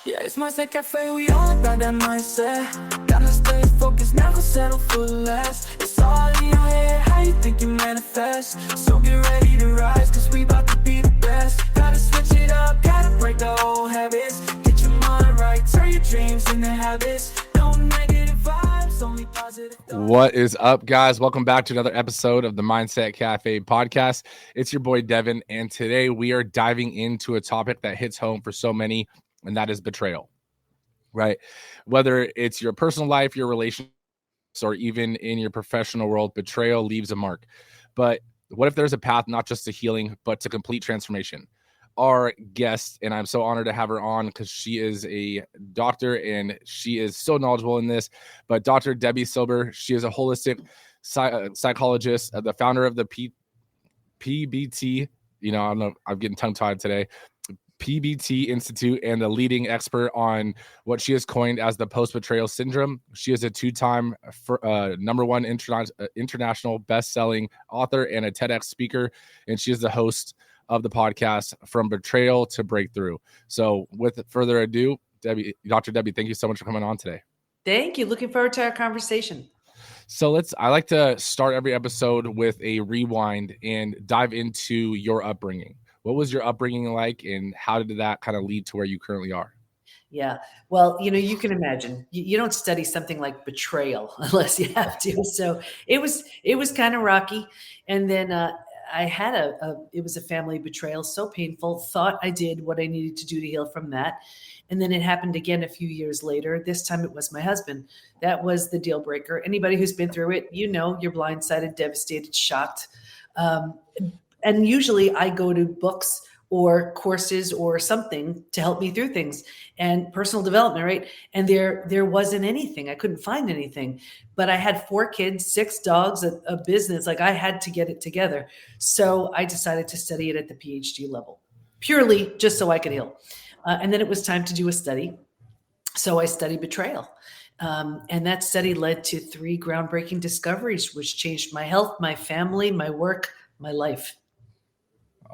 Yeah, it's mindset cafe, we all about that mindset. Gotta stay focused, never settle for less. It's all in your head, how you think you manifest. So get ready to rise, cause we about to be the best. Gotta switch it up, gotta break the old habits. Get your mind right, turn your dreams into habits. No negative vibes, only positive thoughts. What is up, guys? Welcome back to another episode of the Mindset Cafe podcast. It's your boy Devin, and today we are diving into a topic that hits home for so many, and that is betrayal, right? Whether it's your personal life, your relationships, or even in your professional world, betrayal leaves a mark. But what if there's a path not just to healing, but to complete transformation? Our guest, and I'm so honored to have her on because she is a doctor and she is so knowledgeable in this, but Dr. Debbi Silber, she is a holistic psychologist, the founder of the PBT, I don't know, I'm getting tongue-tied today, PBT Institute, and the leading expert on what she has coined as the post-betrayal syndrome. She is a two-time #1 international best-selling author and a TEDx speaker, and she is the host of the podcast From Betrayal to Breakthrough. So with further ado, Dr. Debbi, thank you so much for coming on today. Thank you. Looking forward to our conversation. So I like to start every episode with a rewind and dive into your upbringing. What was your upbringing like, and how did that kind of lead to where you currently are? Yeah. Well, you can imagine you don't study something like betrayal unless you have to. So it was kind of rocky. And then I had it was a family betrayal, so painful. Thought I did what I needed to do to heal from that. And then it happened again a few years later. This time it was my husband. That was the deal breaker. Anybody who's been through it, you're blindsided, devastated, shocked. And usually I go to books or courses or something to help me through things and personal development, right? And there wasn't anything. I couldn't find anything. But I had 4 kids, 6 dogs, a business. Like, I had to get it together. So I decided to study it at the PhD level, purely just so I could heal. And then it was time to do a study. So I studied betrayal. And that study led to 3 groundbreaking discoveries, which changed my health, my family, my work, my life.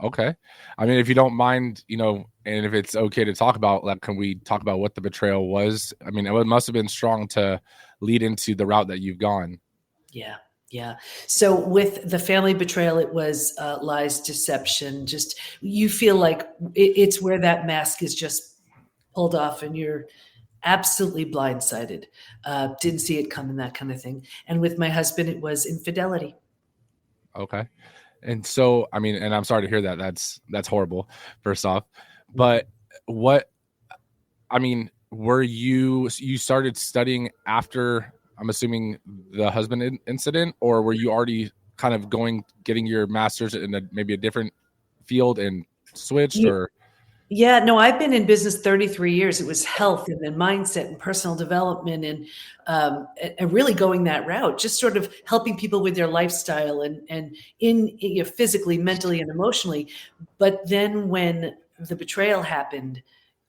Okay. I mean, if you don't mind, and if it's okay to talk about, like, can we talk about what the betrayal was? I mean, it must have been strong to lead into the route that you've gone. Yeah. So with the family betrayal, it was lies, deception. Just, you feel like it's where that mask is just pulled off and you're absolutely blindsided. Didn't see it coming, that kind of thing. And with my husband, it was infidelity. Okay. And so, I mean, and I'm sorry to hear that. That's horrible, first off. But were you started studying after, I'm assuming, the husband incident, or were you already kind of getting your master's in maybe a different field and switched, or? Yeah, no, I've been in business 33 years. It was health and then mindset and personal development and really going that route, just sort of helping people with their lifestyle and in physically, mentally, and emotionally. But then when the betrayal happened,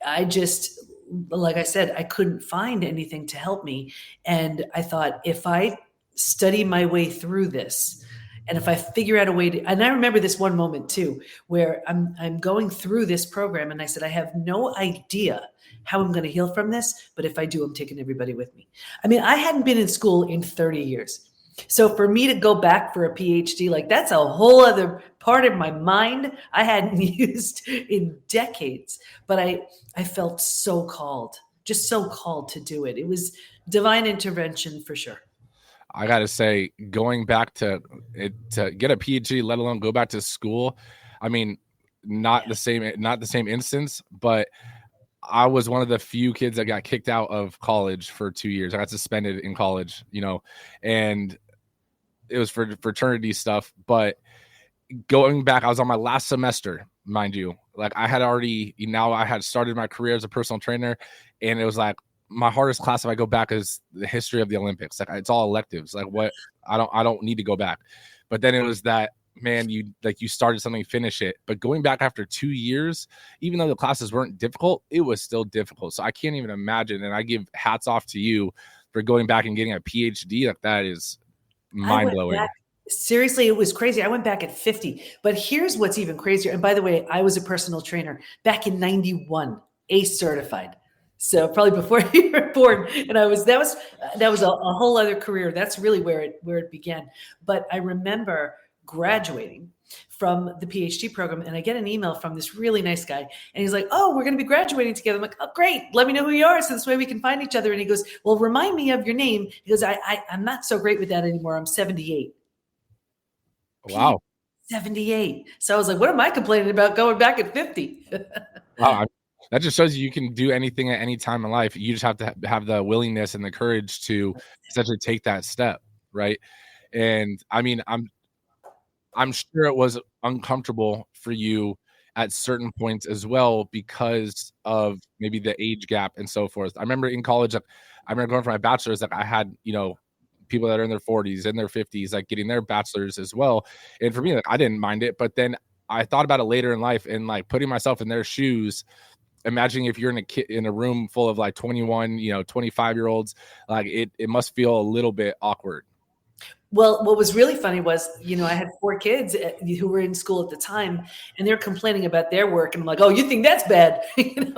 like I said, I couldn't find anything to help me. And I thought, if I study my way through this, and if I figure out a way to, and I remember this one moment too, where I'm going through this program and I said, I have no idea how I'm going to heal from this, but if I do, I'm taking everybody with me. I mean, I hadn't been in school in 30 years. So for me to go back for a PhD, like, that's a whole other part of my mind I hadn't used in decades. But I felt so called, just so called to do it. It was divine intervention for sure. I got to say, going back to get a PhD, let alone go back to school, I mean, not the same instance, but I was one of the few kids that got kicked out of college for 2 years. I got suspended in college, and it was for fraternity stuff. But going back, I was on my last semester, mind you. Like, I had started my career as a personal trainer, and it was like, my hardest class, if I go back, is the history of the Olympics. Like, it's all electives. Like, what? I don't need to go back. But then it was that, man, you started something, finish it. But going back after 2 years, even though the classes weren't difficult, it was still difficult. So I can't even imagine. And I give hats off to you for going back and getting a PhD. Like, that is mind blowing. Seriously, it was crazy. I went back at 50. But here's what's even crazier. And by the way, I was a personal trainer back in 91, ACE certified. So probably before you were born. And that was a whole other career. That's really where it began. But I remember graduating from the PhD program, and I get an email from this really nice guy, and he's like, "Oh, we're going to be graduating together." I'm like, "Oh, great! Let me know who you are, so this way we can find each other." And he goes, "Well, remind me of your name." He goes, I'm not so great with that anymore. I'm 78. Wow. 78. So I was like, "What am I complaining about going back at 50?" Wow. That just shows you can do anything at any time in life. You just have to have the willingness and the courage to essentially take that step, right? And I mean, I'm sure it was uncomfortable for you at certain points as well because of maybe the age gap and so forth. I remember in college, like, I remember going for my bachelor's, like I had, people that are in their 40s, in their 50s, like getting their bachelor's as well. And for me, like I didn't mind it, but then I thought about it later in life and like putting myself in their shoes. Imagining if you're in a room full of like 21, 25-year-olds, like it must feel a little bit awkward. Well, what was really funny was, I had 4 kids who were in school at the time, and they're complaining about their work. And I'm like, "Oh, you think that's bad?" And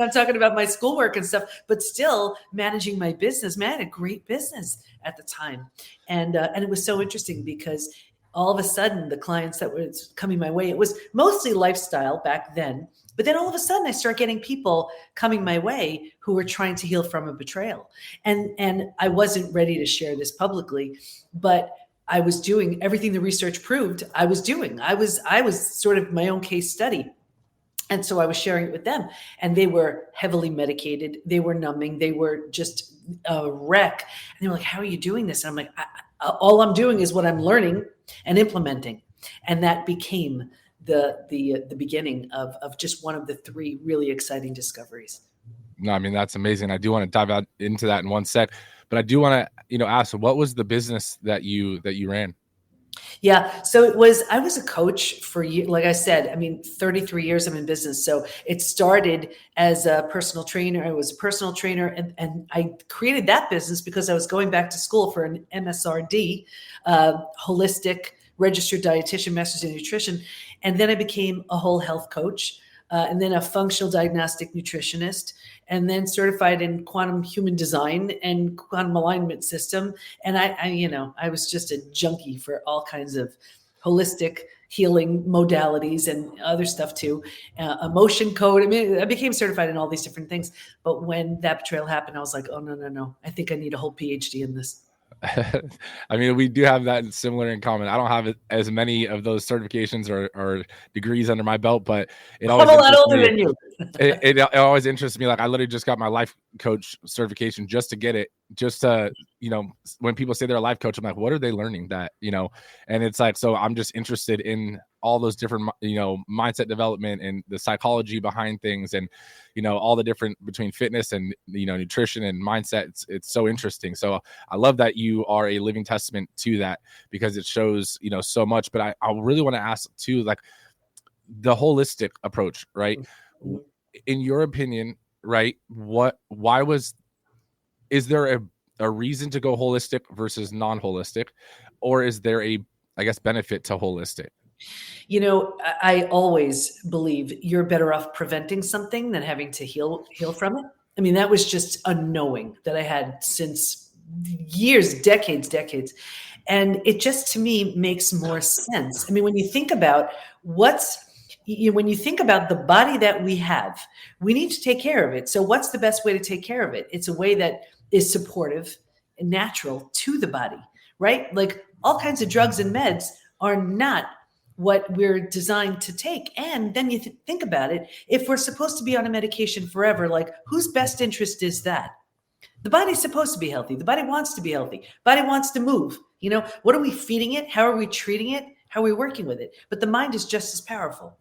I'm talking about my schoolwork and stuff, but still managing my business. Man, I had a great business at the time. And it was so interesting because all of a sudden the clients that were coming my way, it was mostly lifestyle back then. But then all of a sudden I start getting people coming my way who were trying to heal from a betrayal. And I wasn't ready to share this publicly, but I was doing everything the research proved I was doing. I was sort of my own case study. And so I was sharing it with them, and they were heavily medicated. They were numbing. They were just a wreck. And they were like, "How are you doing this?" And I'm like, all I'm doing is what I'm learning and implementing. And that became the beginning of just one of the 3 really exciting discoveries. No, I mean, that's amazing. I do want to dive out into that in one sec, but I do want to, ask, what was the business that you ran? Yeah. So I was a coach for you. Like I said, I mean, 33 years I'm in business. So it started as a personal trainer. I was a personal trainer, and I created that business because I was going back to school for an MSRD, holistic registered dietitian, master's in nutrition. And then I became a whole health coach, and then a functional diagnostic nutritionist, and then certified in quantum human design and quantum alignment system. And I was just a junkie for all kinds of holistic healing modalities and other stuff too. Emotion code. I mean, I became certified in all these different things. But when that betrayal happened, I was like, "Oh, no. I think I need a whole PhD in this." I mean, we do have that similar in common. I don't have as many of those certifications or degrees under my belt, but it always I'm a lot older than you. it always interests me. Like I literally just got my life coach certification just to get it, just to, when people say they're a life coach, I'm like, what are they learning that, and it's like, so I'm just interested in all those different, mindset development and the psychology behind things, and, all the different between fitness and, nutrition and mindset. It's so interesting. So I love that you are a living testament to that, because it shows, so much. But I really want to ask too, like the holistic approach, right? In your opinion, right? Is there a reason to go holistic versus non-holistic, or is there I guess, benefit to holistic? I always believe you're better off preventing something than having to heal from it. I mean, that was just a knowing that I had since years, decades. And it just, to me, makes more sense. I mean, when you think about when you think about the body that we have, we need to take care of it. So what's the best way to take care of it? It's a way that is supportive and natural to the body, right? Like all kinds of drugs and meds are not what we're designed to take. And then you think about it, if we're supposed to be on a medication forever, like whose best interest is that? The body's supposed to be healthy. The body wants to be healthy. The body wants to move. What are we feeding it? How are we treating it? How are we working with it? But the mind is just as powerful.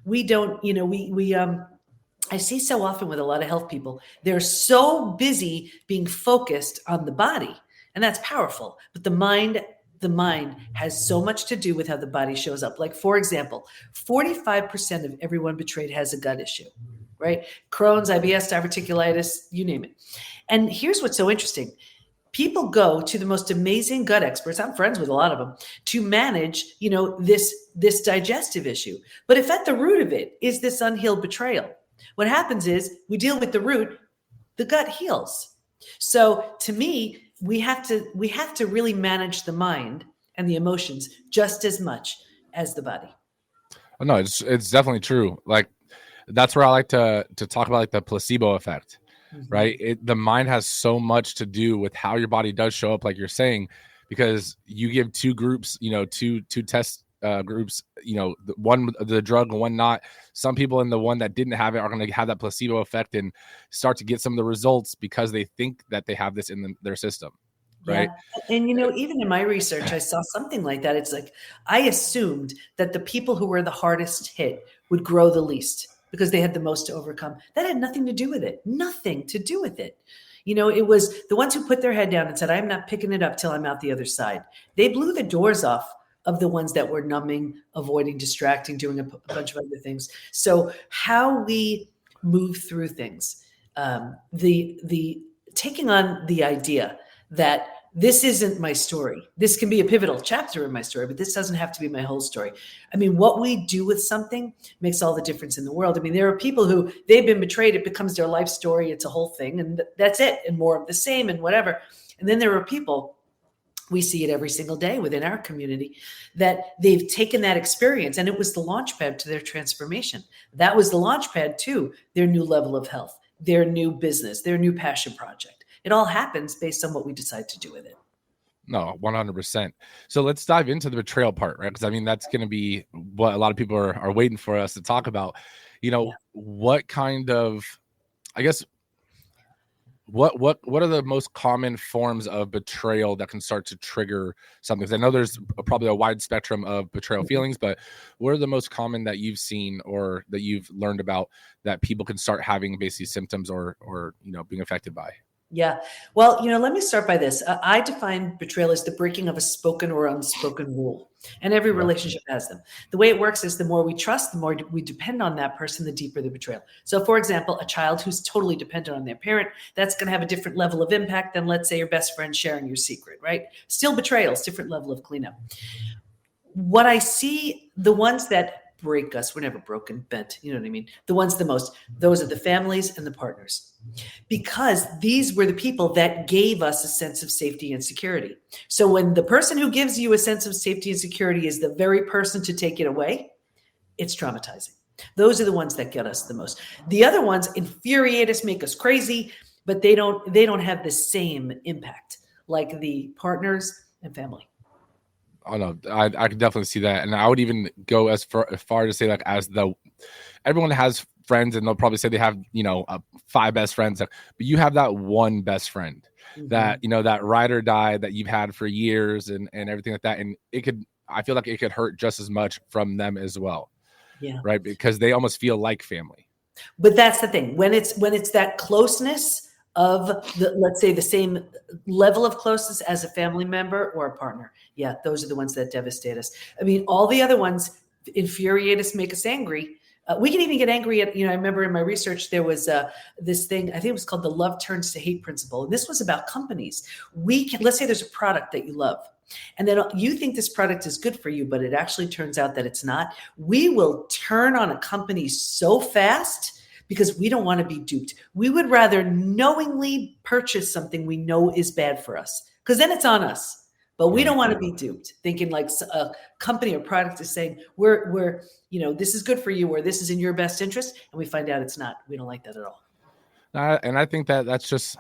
We don't, I see so often with a lot of health people, they're so busy being focused on the body, and that's powerful. But the mind has so much to do with how the body shows up. Like, for example, 45% of everyone betrayed has a gut issue, right? Crohn's, IBS, diverticulitis, you name it. And here's what's so interesting. People go to the most amazing gut experts, I'm friends with a lot of them, to manage, this digestive issue. But if at the root of it is this unhealed betrayal, What happens is we deal with the root, the gut heals. So to me, we have to really manage the mind and the emotions just as much as the body. Oh, no, it's definitely true. Like that's where I like to talk about like the placebo effect, right? The mind has so much to do with how your body does show up, like you're saying, because you give two groups, two test groups, one the drug and one not. Some people in the one that didn't have it are going to have that placebo effect and start to get some of the results because they think that they have this in their system, right? Yeah. And even in my research, I saw something like that. It's like I assumed that the people who were the hardest hit would grow the least because they had the most to overcome. That had nothing to do with it. Nothing to do with it. It was the ones who put their head down and said, I'm not picking it up till I'm out the other side. They blew the doors off of the ones that were numbing, avoiding, distracting, doing a bunch of other things. So how we move through things, the taking on the idea that this isn't my story. This can be a pivotal chapter in my story, but this doesn't have to be my whole story. I mean, what we do with something makes all the difference in the world. I mean, there are people who they've been betrayed. It becomes their life story. It's a whole thing. And that's it. And more of the same and whatever. And then there are people, we see it every single day within our community, that they've taken that experience and it was the launch pad to their transformation. That was the launch pad to their new level of health, their new business, their new passion project. It all happens based on what we decide to do with it. No, 100%. So let's dive into the betrayal part, right? Because I mean, that's going to be what a lot of people are waiting for us to talk about. What kind of, I guess, what are the most common forms of betrayal that can start to trigger something? Because I know there's probably a wide spectrum of betrayal feelings, but what are the most common that you've seen or that you've learned about that people can start having basically symptoms or being affected by? Yeah. Well, let me start by this. I define betrayal as the breaking of a spoken or unspoken rule. And every relationship has them. The way it works is the more we trust, the more we depend on that person, the deeper the betrayal. So, for example, a child who's totally dependent on their parent, that's going to have a different level of impact than, let's say, your best friend sharing your secret, right? Still betrayals, different level of cleanup. What I see, the ones that break us, we're never broken, bent, you know what I mean? The ones the most, those are the families and the partners. Because these were the people that gave us a sense of safety and security. So when the person who gives you a sense of safety and security is the very person to take it away, it's traumatizing. Those are the ones that get us the most. The other ones infuriate us, make us crazy, but they don't have the same impact like the partners and family. Oh no, I could definitely see that, and I would even go as far to say like everyone has friends, and they'll probably say they have 5 best friends, but you have that one best friend that that ride or die that you've had for years and everything like that, and I feel like it could hurt just as much from them as well, right? Because they almost feel like family. But that's the thing, when it's that closeness of let's say the same level of closeness as a family member or a partner. Yeah, those are the ones that devastate us. I mean, all the other ones infuriate us, make us angry. We can even get angry at, I remember in my research, there was this thing, I think it was called the love turns to hate principle. And this was about companies. Let's say there's a product that you love. And then you think this product is good for you, but it actually turns out that it's not. We will turn on a company so fast because we don't want to be duped. We would rather knowingly purchase something we know is bad for us, because then it's on us. But we don't want to be duped, thinking like a company or product is saying, we're this is good for you, or this is in your best interest, and we find out it's not. We don't like that at all. And I think that's just,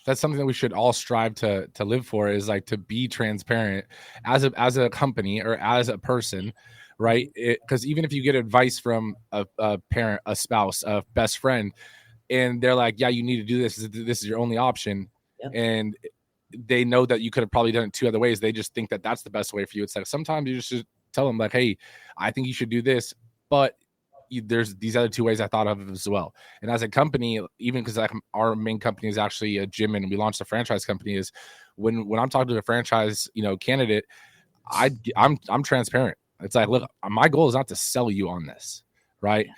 that's something that we should all strive to live for, is like to be transparent as a company or as a person, right? Because even if you get advice from a parent, a spouse, a best friend, and they're like, yeah, you need to do this. This is your only option. Yep. And they know that you could have probably done it 2 other ways. They just think that that's the best way for you. It's like, sometimes you just tell them like, hey, I think you should do this, but there's these other 2 ways I thought of as well. And as a company, even because our main company is actually a gym and we launched a franchise company, is when I'm talking to a franchise, candidate, I'm transparent. It's like, look, my goal is not to sell you on this, right?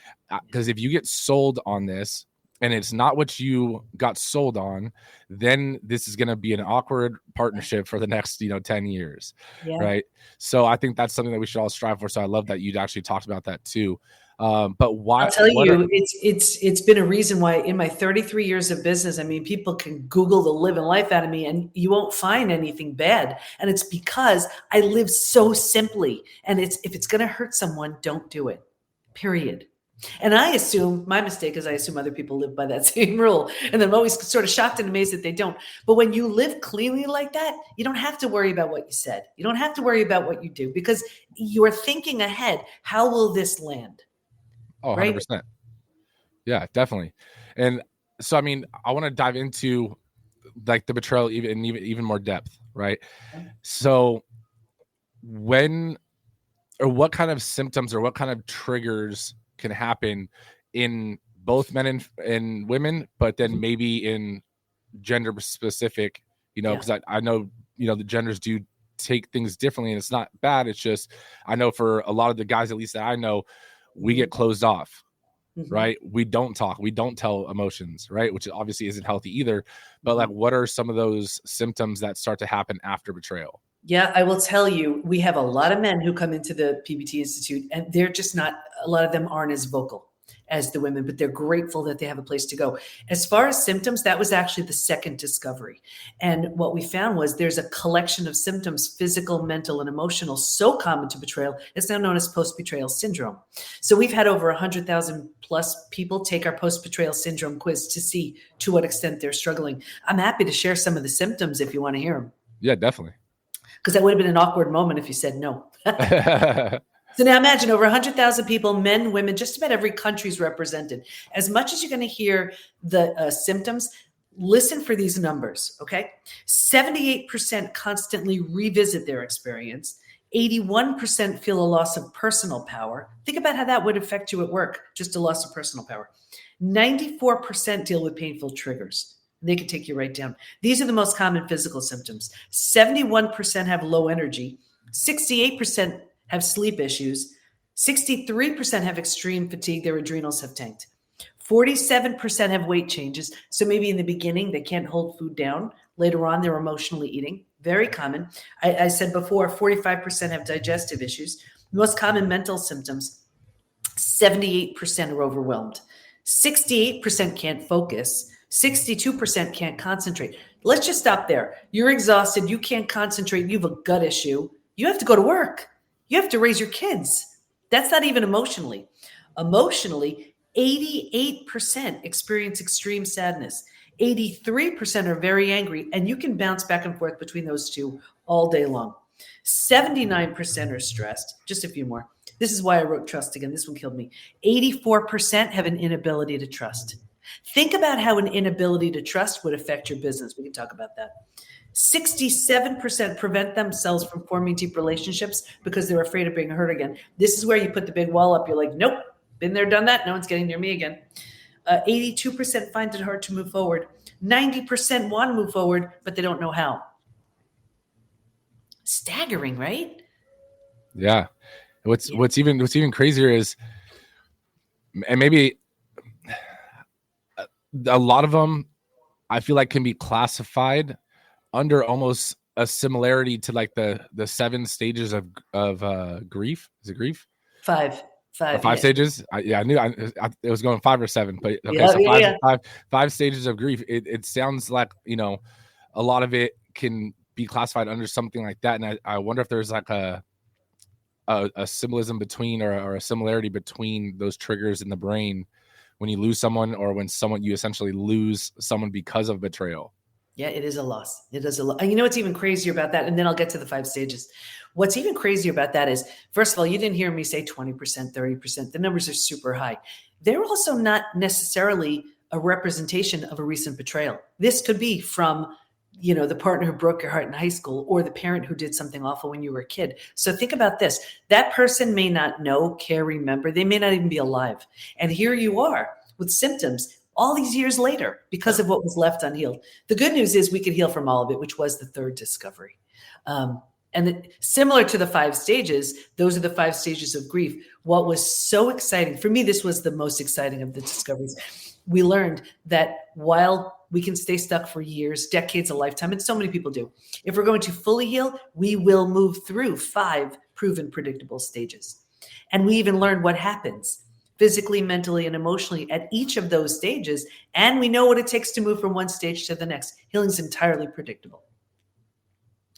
Because if you get sold on this and it's not what you got sold on, then this is going to be an awkward partnership for the next 10 years, right? So I think that's something that we should all strive for. So I love that you'd actually talked about that too. But why? I'll tell you, it's been a reason why in my 33 years of business, I mean, people can Google the living life out of me and you won't find anything bad. And it's because I live so simply. And if it's going to hurt someone, don't do it, period. And I assume, my mistake is I assume other people live by that same rule. And I'm always sort of shocked and amazed that they don't. But when you live cleanly like that, you don't have to worry about what you said. You don't have to worry about what you do because you're thinking ahead. How will this land? Oh, 100%. Right? Yeah, definitely. And so, I mean, I want to dive into like the betrayal even more depth, right? So what kind of symptoms or what kind of triggers can happen in both men and women, but then maybe in gender specific, because I know, the genders do take things differently and it's not bad. It's just, I know for a lot of the guys, at least that I know, we get closed off, right? We don't talk, we don't tell emotions, right? Which obviously isn't healthy either. But like, what are some of those symptoms that start to happen after betrayal? Yeah, I will tell you, we have a lot of men who come into the PBT Institute and they're just not, a lot of them aren't as vocal as the women, but they're grateful that they have a place to go. As far as symptoms, that was actually the second discovery. And what we found was there's a collection of symptoms, physical, mental, and emotional, so common to betrayal. It's now known as post-betrayal syndrome. So we've had over 100,000 plus people take our post-betrayal syndrome quiz to see to what extent they're struggling. I'm happy to share some of the symptoms if you want to hear them. Yeah, definitely. Because that would have been an awkward moment if you said no. So now imagine over 100,000 people, men, women, just about every country's represented. As much as you're going to hear the symptoms, listen for these numbers, okay? 78% constantly revisit their experience. 81% feel a loss of personal power. Think about how that would affect you at work, just a loss of personal power. 94% deal with painful triggers. They can take you right down. These are the most common physical symptoms. 71% have low energy. 68% have sleep issues. 63% have extreme fatigue. Their adrenals have tanked. 47% have weight changes. So maybe in the beginning, they can't hold food down. Later on, they're emotionally eating. Very common. I said before, 45% have digestive issues. The most common mental symptoms, 78% are overwhelmed. 68% can't focus. 62% can't concentrate. Let's just stop there. You're exhausted. You can't concentrate. You have a gut issue. You have to go to work. You have to raise your kids. That's not even emotionally. Emotionally, 88% experience extreme sadness. 83% are very angry, and you can bounce back and forth between those two all day long. 79% are stressed. Just a few more. This is why I wrote trust again. This one killed me. 84% have an inability to trust. Think about how an inability to trust would affect your business. We can talk about that. 67% prevent themselves from forming deep relationships because they're afraid of being hurt again. This is where you put the big wall up. You're like, nope, been there, done that. No one's getting near me again. 82% find it hard to move forward. 90% want to move forward, but they don't know how. Staggering, right? Yeah. What's even crazier is, and maybe a lot of them, I feel like can be classified under almost a similarity to like the 7 stages of grief. Is it grief? Five stages. I knew it was going 5 or 7, but okay. Yeah, so five stages of grief. It sounds like, a lot of it can be classified under something like that. And I wonder if there's like a symbolism between or a similarity between those triggers in the brain when you lose someone or when you essentially lose someone because of betrayal. Yeah, it is a loss. It is a loss. And you know what's even crazier about that? And then I'll get to the 5 stages. What's even crazier about that is, first of all, you didn't hear me say 20%, 30%. The numbers are super high. They're also not necessarily a representation of a recent betrayal. This could be from, the partner who broke your heart in high school or the parent who did something awful when you were a kid. So think about this. That person may not know, care, remember. They may not even be alive. And here you are with symptoms all these years later because of what was left unhealed. The good news is we could heal from all of it, which was the 3rd discovery. Similar to the 5 stages, those are the 5 stages of grief. What was so exciting, for me, this was the most exciting of the discoveries. We learned that while we can stay stuck for years, decades, a lifetime, and so many people do, if we're going to fully heal, we will move through 5 proven predictable stages. And we even learned what happens physically, mentally, and emotionally at each of those stages. And we know what it takes to move from one stage to the next. Healing's entirely predictable.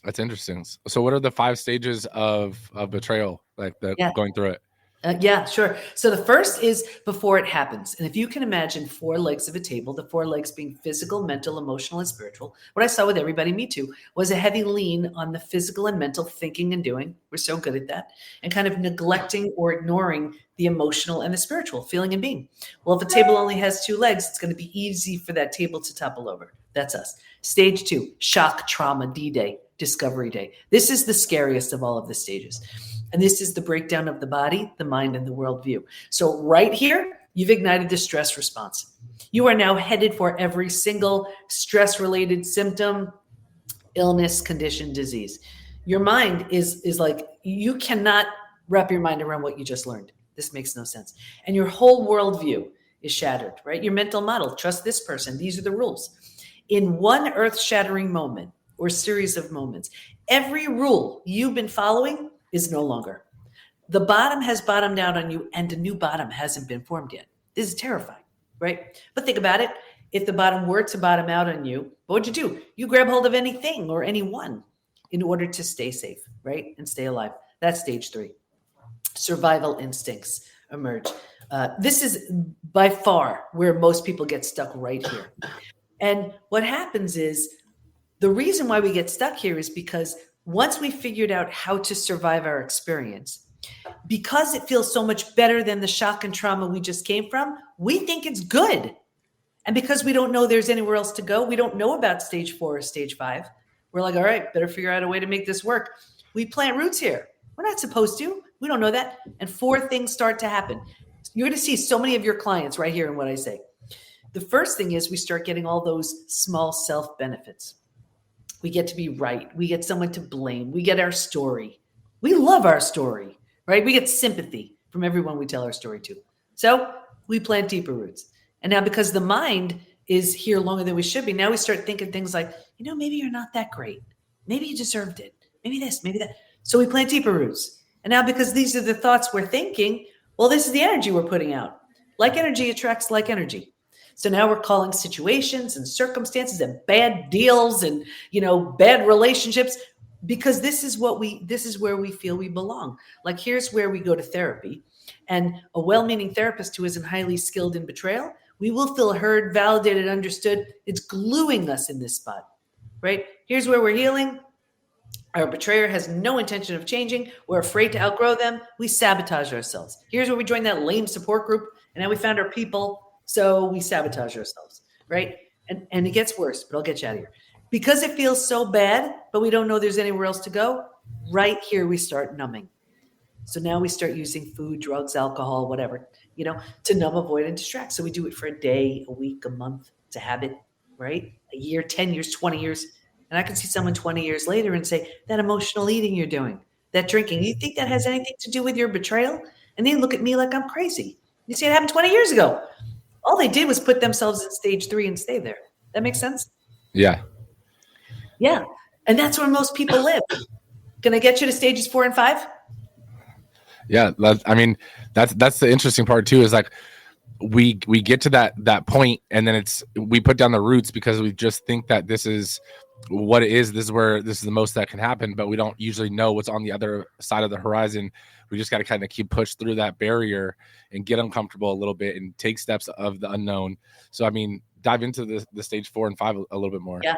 That's interesting. So what are the 5 stages of betrayal, like going through it? Yeah, sure. So the first is before it happens. And if you can imagine 4 legs of a table, the 4 legs being physical, mental, emotional, and spiritual, what I saw with everybody, me too, was a heavy lean on the physical and mental thinking and doing. We're so good at that. And kind of neglecting or ignoring the emotional and the spiritual, feeling and being. Well, if a table only has 2 legs, it's going to be easy for that table to topple over. That's us. Stage 2, shock, trauma, D-Day, discovery day. This is the scariest of all of the stages. And this is the breakdown of the body, the mind, and the worldview. So right here, you've ignited the stress response. You are now headed for every single stress-related symptom, illness, condition, disease. Your mind is like, you cannot wrap your mind around what you just learned. This makes no sense. And your whole worldview is shattered, right? Your mental model, trust this person. These are the rules. In one earth-shattering moment or series of moments, every rule you've been following is no longer. The bottom has bottomed out on you and a new bottom hasn't been formed yet. This is terrifying, right? But think about it. If the bottom were to bottom out on you, what would you do? You grab hold of anything or anyone in order to stay safe, right? And stay alive. That's stage 3. Survival instincts emerge. This is by far where most people get stuck right here. And what happens is the reason why we get stuck here is because once we figured out how to survive our experience, because it feels so much better than the shock and trauma we just came from, we think it's good. And because we don't know there's anywhere else to go, we don't know about stage 4 or stage 5. We're like, all right, better figure out a way to make this work. We plant roots here. We're not supposed to. We don't know that. And 4 things start to happen. You're going to see so many of your clients right here in what I say. The first thing is we start getting all those small self benefits. We get to be right. We get someone to blame. We get our story. We love our story, right? We get sympathy from everyone we tell our story to. So we plant deeper roots. And now because the mind is here longer than we should be, now we start thinking things like, maybe you're not that great. Maybe you deserved it. Maybe this, maybe that. So we plant deeper roots. And now because these are the thoughts we're thinking, well, this is the energy we're putting out. Like energy attracts like energy. So now we're calling situations and circumstances and bad deals and, bad relationships, because this is where we feel we belong. Like here's where we go to therapy, and a well-meaning therapist who isn't highly skilled in betrayal, we will feel heard, validated, understood. It's gluing us in this spot, right? Here's where we're healing. Our betrayer has no intention of changing. We're afraid to outgrow them. We sabotage ourselves. Here's where we join that lame support group. And now we found our people. So we sabotage ourselves, right? And it gets worse, but I'll get you out of here. Because it feels so bad, but we don't know there's anywhere else to go, right here we start numbing. So now we start using food, drugs, alcohol, whatever, to numb, avoid, and distract. So we do it for a day, a week, a month. It's a habit, right? A year, 10 years, 20 years. And I can see someone 20 years later and say, that emotional eating you're doing, that drinking, you think that has anything to do with your betrayal? And they look at me like I'm crazy. You see, it happened 20 years ago. All they did was put themselves in stage 3 and stay there. That makes sense? Yeah. Yeah. And that's where most people live. Can I get you to stages 4 and 5? Yeah. That's the interesting part too, is like we get to that point, and then we put down the roots because we just think that this is what it is. This is the most that can happen, but we don't usually know what's on the other side of the horizon. We just got to kind of keep push through that barrier and get uncomfortable a little bit and take steps of the unknown. So, dive into the stage 4 and 5 a little bit more. Yeah.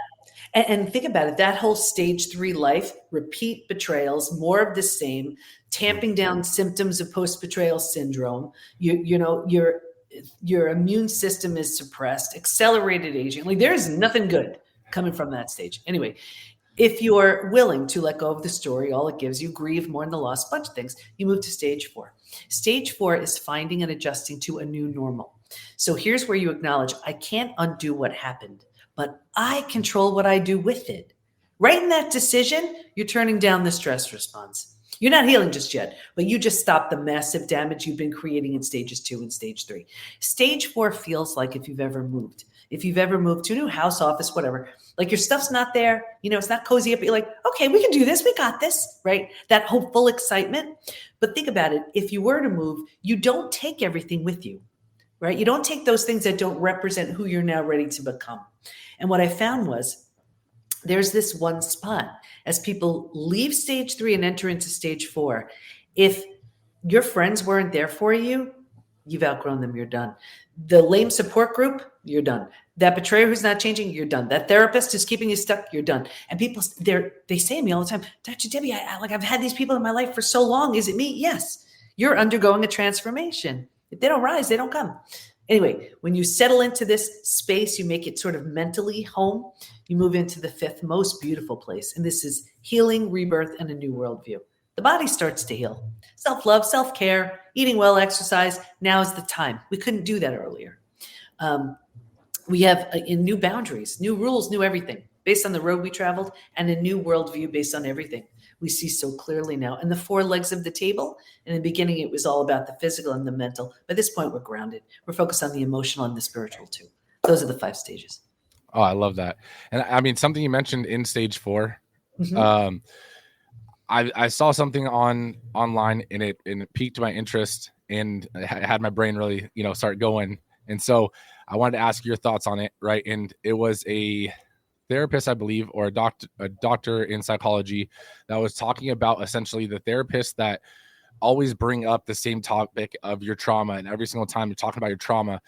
And think about it. That whole stage 3 life, repeat betrayals, more of the same, tamping down symptoms of post-betrayal syndrome. Your immune system is suppressed, accelerated aging. Like there is nothing good coming from that stage. Anyway, if you're willing to let go of the story, all it gives you, grieve, mourn the loss, bunch of things, you move to stage 4. Stage 4 is finding and adjusting to a new normal. So here's where you acknowledge, I can't undo what happened, but I control what I do with it. Right in that decision, you're turning down the stress response. You're not healing just yet, but you just stopped the massive damage you've been creating in stages 2 and stage 3. Stage 4 feels like if you've ever moved. If you've ever moved to a new house, office, whatever, like your stuff's not there, it's not cozy up, but you're like, okay, we can do this. We got this, right? That hopeful excitement. But think about it. If you were to move, you don't take everything with you, right? You don't take those things that don't represent who you're now ready to become. And what I found was there's this one spot as people leave stage 3 and enter into stage 4. If your friends weren't there for you, you've outgrown them, you're done. The lame support group, you're done. That betrayer who's not changing, you're done. That therapist who's keeping you stuck, you're done. And people, they say to me all the time, Dr. Debbi, I've had these people in my life for so long. Is it me? Yes. You're undergoing a transformation. If they don't rise, they don't come. Anyway, when you settle into this space, you make it sort of mentally home. You move into the 5th most beautiful place. And this is healing, rebirth, and a new worldview. The body starts to heal. Self-love, self-care, eating well, exercise. Now is the time. We couldn't do that earlier. We have new boundaries, new rules, new everything based on the road we traveled, and a new worldview based on everything we see so clearly now. And the 4 legs of the table, in the beginning, it was all about the physical and the mental. By this point, we're grounded. We're focused on the emotional and the spiritual too. Those are the 5 stages. Oh, I love that. And I mean, something you mentioned in stage 4, Mm-hmm. I saw something online and it piqued my interest, and I had my brain really, start going. And so I wanted to ask your thoughts on it. Right. And it was a therapist, I believe, or a doctor in psychology that was talking about essentially the therapists that always bring up the same topic of your trauma. And every single time you're talking about your trauma,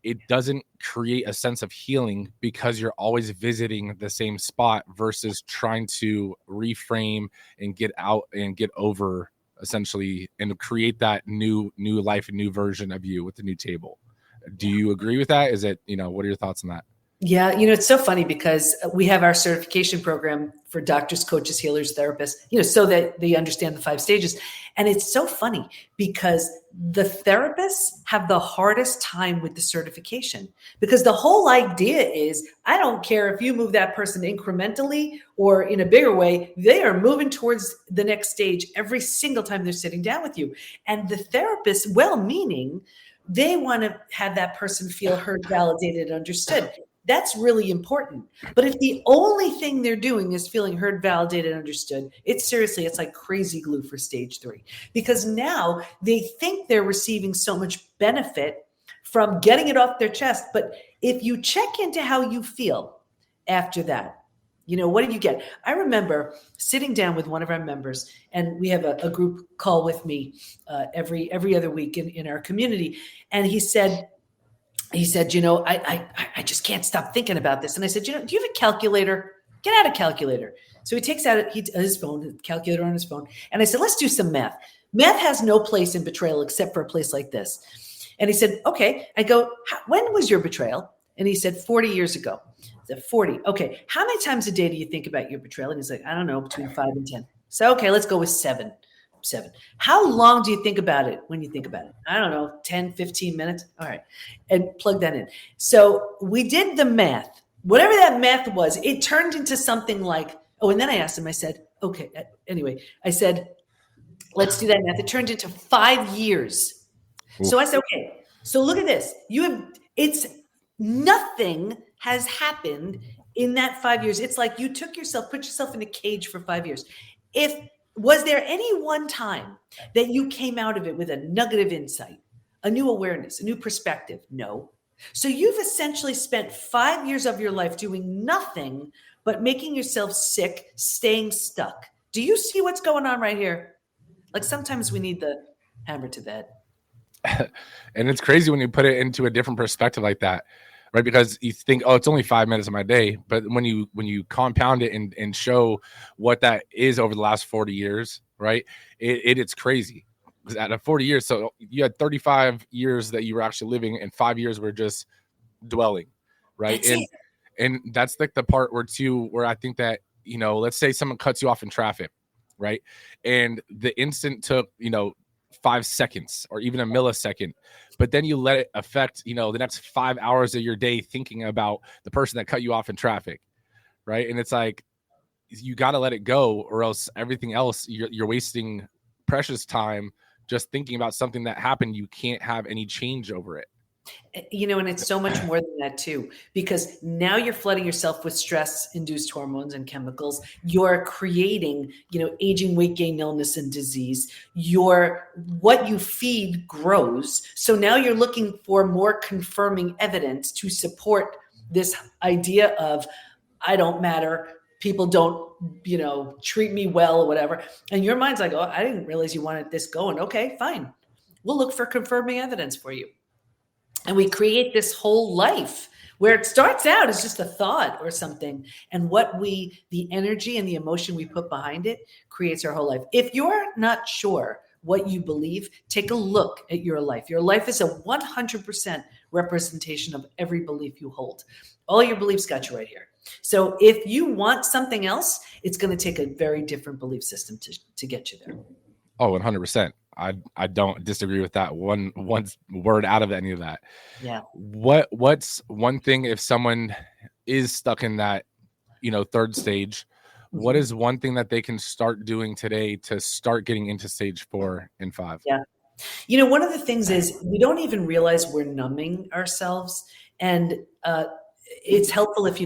it doesn't create a sense of healing because you're always visiting the same spot versus trying to reframe and get out and get over, essentially, and create that new life and new version of you with the new table. Do you agree with that? Is it, what are your thoughts on that? Yeah, it's so funny because we have our certification program for doctors, coaches, healers, therapists, so that they understand the 5 stages. And it's so funny because the therapists have the hardest time with the certification, because the whole idea is, I don't care if you move that person incrementally or in a bigger way, they are moving towards the next stage every single time they're sitting down with you. And the therapist, well-meaning, they want to have that person feel heard, validated, understood. That's really important. But if the only thing they're doing is feeling heard, validated, understood, it's like crazy glue for stage 3, because now they think they're receiving so much benefit from getting it off their chest. But if you check into how you feel after that, what do you get? I remember sitting down with one of our members, and we have a group call with me every other week in our community. And he said, I just can't stop thinking about this. And I said, do you have a calculator? Get out a calculator. So he takes out his phone, the calculator on his phone. And I said, let's do some math. Math has no place in betrayal except for a place like this. And he said, okay. I go, when was your betrayal? And he said, 40 years ago. I said, 40. Okay. How many times a day do you think about your betrayal? And he's like, I don't know, between 5 and 10. So, okay, let's go with 7. How long do you think about it when you think about it? I don't know, 10, 15 minutes. All right. And plug that in. So we did the math. Whatever that math was, it turned into something like, and then I asked him, I said, okay, anyway, I said, let's do that math. It turned into 5 years. Ooh. So I said, okay, so look at this. Nothing has happened in that 5 years. It's like you put yourself in a cage for 5 years. Was there any one time that you came out of it with a nugget of insight, a new awareness, a new perspective? No. So you've essentially spent 5 years of your life doing nothing but making yourself sick, staying stuck. Do you see what's going on right here? Like, sometimes we need the hammer to that. And it's crazy when you put it into a different perspective like that, right? Because you think, oh, it's only 5 minutes of my day. But when you compound it and show what that is over the last 40 years, right? It's crazy. Out of 40 years, so you had 35 years that you were actually living, and 5 years were just dwelling, right? And that's like the part where I think that, let's say someone cuts you off in traffic, right? And the instant took, 5 seconds or even a millisecond, but then you let it affect, the next 5 hours of your day thinking about the person that cut you off in traffic, right? And it's like, you got to let it go, or else everything else, you're wasting precious time just thinking about something that happened. You can't have any change over it. And it's so much more than that too, because now you're flooding yourself with stress-induced hormones and chemicals. You're creating, aging, weight gain, illness, and disease. What you feed grows. So now you're looking for more confirming evidence to support this idea of, I don't matter. People don't, treat me well or whatever. And your mind's like, oh, I didn't realize you wanted this going. Okay, fine. We'll look for confirming evidence for you. And we create this whole life where it starts out as just a thought or something. And the energy and the emotion we put behind it creates our whole life. If you're not sure what you believe, take a look at your life. Your life is a 100% representation of every belief you hold. All your beliefs got you right here. So if you want something else, it's going to take a very different belief system to get you there. Oh, 100%. I don't disagree with that one word out of any of that. Yeah. What's one thing if someone is stuck in that, third stage, what is one thing that they can start doing today to start getting into stage 4 and 5? Yeah. One of the things is we don't even realize we're numbing ourselves. And it's helpful if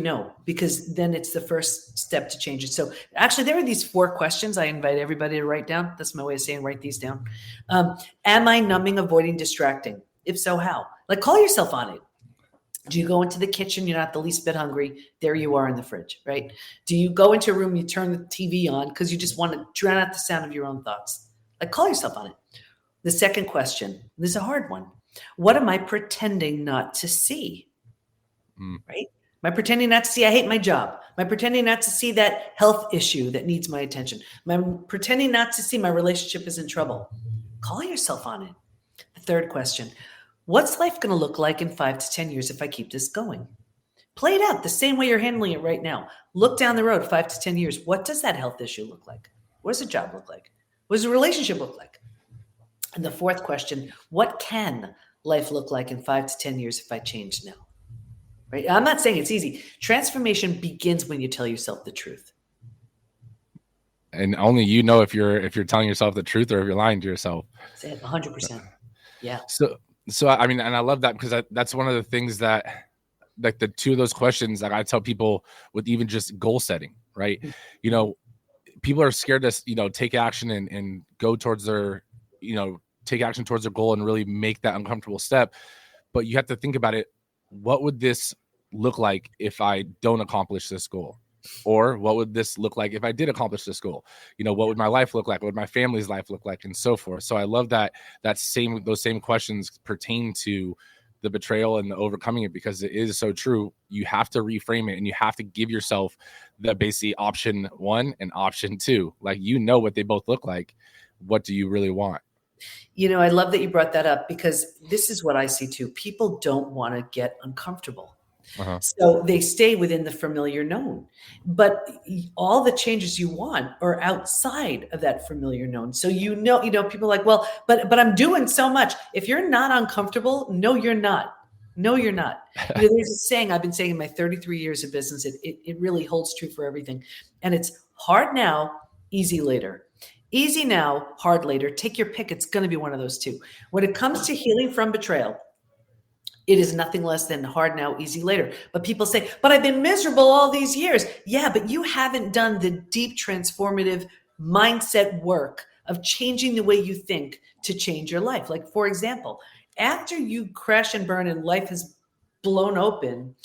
because then it's the first step to change it. So actually, there are these 4 questions I invite everybody to write down. That's my way of saying write these down. Am I numbing, avoiding, distracting? If so, how? Like, call yourself on it. Do you go into the kitchen, you're not the least bit hungry, there you are in the fridge, right? Do you go into a room, you turn the TV on because you just want to drown out the sound of your own thoughts? Like, call yourself on it. The second question, this is a hard one. What am I pretending not to see? Right? Am I pretending not to see I hate my job? Am I pretending not to see that health issue that needs my attention? Am I pretending not to see my relationship is in trouble? Call yourself on it. The third question, what's life going to look like in 5 to 10 years if I keep this going? Play it out the same way you're handling it right now. Look down the road 5 to 10 years. What does that health issue look like? What does the job look like? What does the relationship look like? And the fourth question, what can life look like in 5 to 10 years if I change now? Right? I'm not saying it's easy. Transformation begins when you tell yourself the truth. And only if you're telling yourself the truth or if you're lying to yourself. 100%. Yeah. So I mean, and I love that because that's one of the things that, like, the 2 of those questions that I tell people with even just goal setting, right? People are scared to, take action and go towards their, take action towards their goal and really make that uncomfortable step. But you have to think about it. What would this look like if I don't accomplish this goal? Or what would this look like if I did accomplish this goal? What would my life look like? What would my family's life look like? And so forth. So I love that those same questions pertain to the betrayal and the overcoming it, because it is so true. You have to reframe it and you have to give yourself the basically option 1 and option 2. Like, what they both look like. What do you really want? I love that you brought that up, because this is what I see too. People don't want to get uncomfortable. So they stay within the familiar known, but all the changes you want are outside of that familiar known. So, people are like, well, but I'm doing so much. If you're not uncomfortable, no, you're not. No, you're not. There's a saying I've been saying in my 33 years of business. It really holds true for everything. And it's hard now, easy later. Easy now, hard later. Take your pick. It's going to be one of those 2. When it comes to healing from betrayal, it is nothing less than hard now, easy later. But people say, but I've been miserable all these years. Yeah, but you haven't done the deep transformative mindset work of changing the way you think to change your life. Like, for example, after you crash and burn and life has blown open,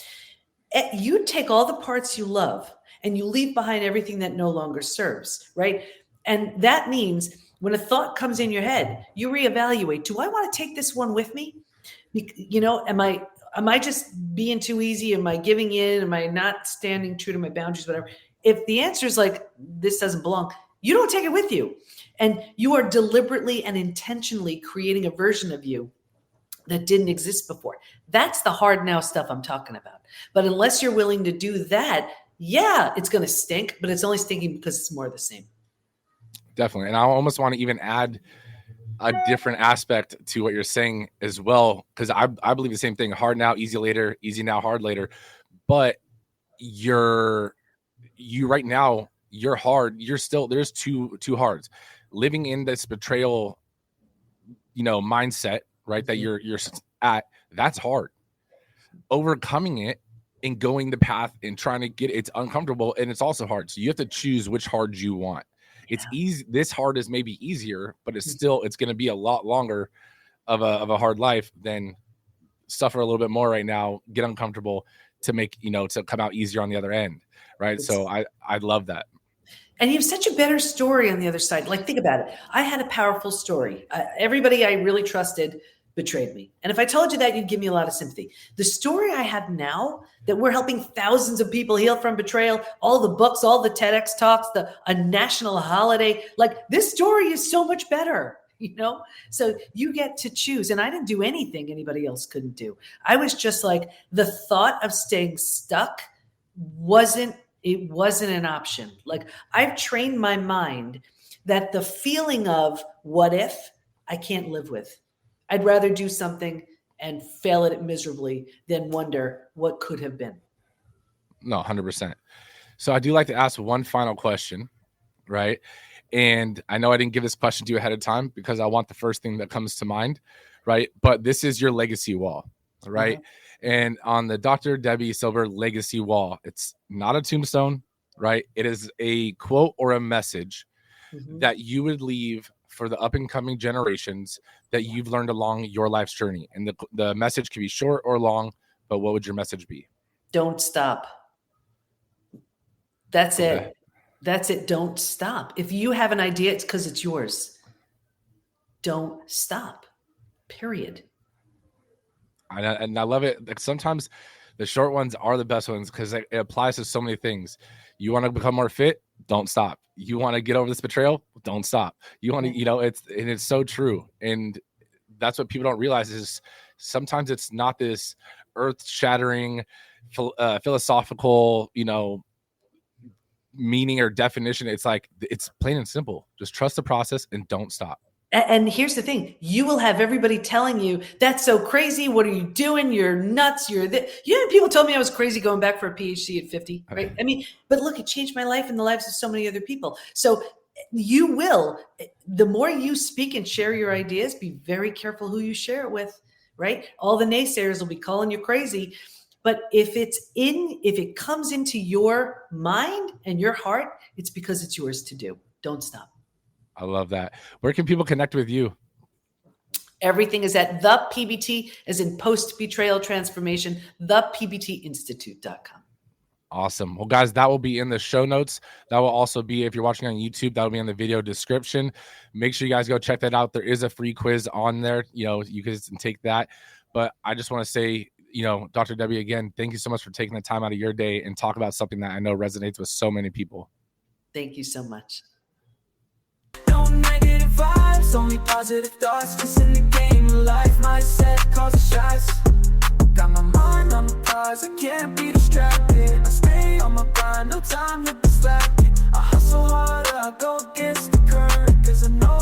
you take all the parts you love and you leave behind everything that no longer serves, right? And that means when a thought comes in your head, you reevaluate. Do I want to take this one with me? Am I just being too easy? Am I giving in? Am I not standing true to my boundaries, whatever? If the answer is like, this doesn't belong, you don't take it with you. And you are deliberately and intentionally creating a version of you that didn't exist before. That's the hard now stuff I'm talking about. But unless you're willing to do that, yeah, it's going to stink, but it's only stinking because it's more of the same. Definitely. And I almost want to even add a different aspect to what you're saying as well, because I believe the same thing. Hard now, easy later. Easy now, hard later. But you right now, you're hard. You're still, there's two hards. Living in this betrayal, mindset, right? That you're at, That's hard. Overcoming it and going the path and trying to get it's uncomfortable, and it's also hard. So you have to choose which hard you want. It's easy. This hard is maybe easier, but it's going to be a lot longer of a hard life than suffer a little bit more right now, get uncomfortable to make, to come out easier on the other end. Right. So I love that. And you have such a better story on the other side. Like, think about it. I had a powerful story. Everybody I really trusted betrayed me. And if I told you that, you'd give me a lot of sympathy. The story I have now, that we're helping thousands of people heal from betrayal, all the books, all the TEDx talks, a national holiday, like this story is so much better, So you get to choose. And I didn't do anything anybody else couldn't do. I was just like, the thought of staying stuck wasn't an option. Like, I've trained my mind that the feeling of what if I can't live with. I'd rather do something and fail at it miserably than wonder what could have been. No, 100%. So I do like to ask one final question, right? And I know I didn't give this question to you ahead of time because I want the first thing that comes to mind, right? But this is your legacy wall, right? And on the Dr. Debbi Silber legacy wall, it's not a tombstone, right? It is a quote or a message that you would leave for the up and coming generations that you've learned along your life's journey. And the message can be short or long, but what would your message be? Don't stop. That's it. That's it. Don't stop. If you have an idea, it's because it's yours. Don't stop. Period. And I love it. Like, sometimes the short ones are the best ones because it applies to so many things. You want to become more fit? Don't stop. You want to get over this betrayal? Don't stop. You want to, it's so true. And that's what people don't realize is sometimes it's not this earth-shattering, philosophical, meaning or definition. It's like, it's plain and simple. Just trust the process and don't stop. And here's the thing. You will have everybody telling you, that's so crazy. What are you doing? You're nuts. People told me I was crazy going back for a PhD at 50, right? Okay. I mean, but look, it changed my life and the lives of so many other people. So you will, the more you speak and share your ideas, be very careful who you share it with, right? All the naysayers will be calling you crazy. But if it comes into your mind and your heart, it's because it's yours to do. Don't stop. I love that. Where can people connect with you? Everything is at the PBT, as in post-betrayal transformation, thepbtinstitute.com. Awesome. Well, guys, that will be in the show notes. That will also be, if you're watching on YouTube, that will be in the video description. Make sure you guys go check that out. There is a free quiz on there. You can take that. But I just want to say, Dr. Debbi, again, thank you so much for taking the time out of your day and talk about something that I know resonates with so many people. Thank you so much. No negative vibes, only positive thoughts. Just in the game of life, mindset causes stress. Got my mind on the prize, I can't be distracted. I stay on my grind, no time to be slacking. I hustle harder, I go against the current, 'cause I know